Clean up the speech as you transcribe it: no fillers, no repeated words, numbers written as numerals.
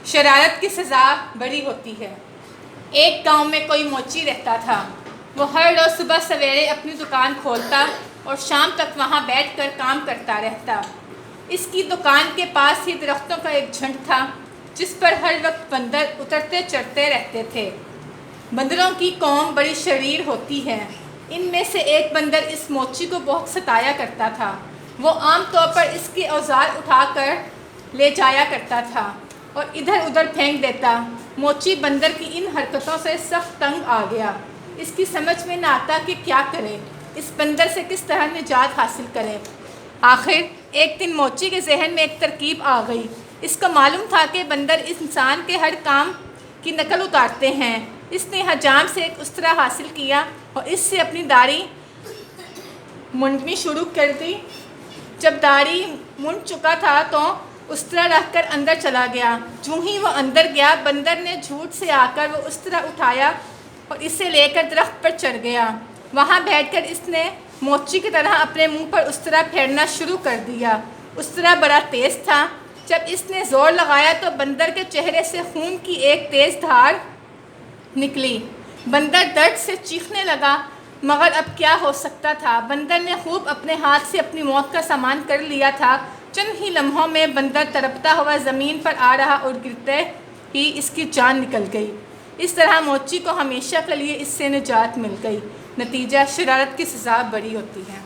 شرارت کی سزا بڑی ہوتی ہے۔ ایک گاؤں میں کوئی موچی رہتا تھا۔ وہ ہر روز صبح سویرے اپنی دکان کھولتا اور شام تک وہاں بیٹھ کر کام کرتا رہتا۔ اس کی دکان کے پاس ہی درختوں کا ایک جھنڈ تھا جس پر ہر وقت بندر اترتے چڑھتے رہتے تھے۔ بندروں کی قوم بڑی شریر ہوتی ہے۔ ان میں سے ایک بندر اس موچی کو بہت ستایا کرتا تھا۔ وہ عام طور پر اس کے اوزار اٹھا کر لے جایا کرتا تھا اور ادھر ادھر پھینک دیتا۔ موچی بندر کی ان حرکتوں سے سخت تنگ آ گیا۔ اس کی سمجھ میں نہ آتا کہ کیا کرے، اس بندر سے کس طرح نجات حاصل کرے۔ آخر ایک دن موچی کے ذہن میں ایک ترکیب آ گئی۔ اس کو معلوم تھا کہ بندر انسان کے ہر کام کی نقل اتارتے ہیں۔ اس نے حجام سے ایک استرا حاصل کیا اور اس سے اپنی داڑھی مونڈنی شروع کر دی۔ جب داڑھی مونڈ چکا تھا تو استرا رکھ کر اندر چلا گیا۔ جوں ہی وہ اندر گیا، بندر نے جھوٹ سے آ کر وہ استرا اٹھایا اور اسے لے کر درخت پر چڑھ گیا۔ وہاں بیٹھ کر اس نے موچی کی طرح اپنے منہ پر استرا پھیرنا شروع کر دیا۔ استرا بڑا تیز تھا۔ جب اس نے زور لگایا تو بندر کے چہرے سے خون کی ایک تیز دھار نکلی۔ بندر درد سے چیخنے لگا، مگر اب کیا ہو سکتا تھا؟ بندر نے خوب اپنے ہاتھ سے اپنی موت کا سامان کر لیا تھا۔ چند ہی لمحوں میں بندر تڑپتا ہوا زمین پر آ رہا اور گرتے ہی اس کی جان نکل گئی۔ اس طرح موچی کو ہمیشہ کے لیے اس سے نجات مل گئی۔ نتیجہ: شرارت کی سزا بڑی ہوتی ہے۔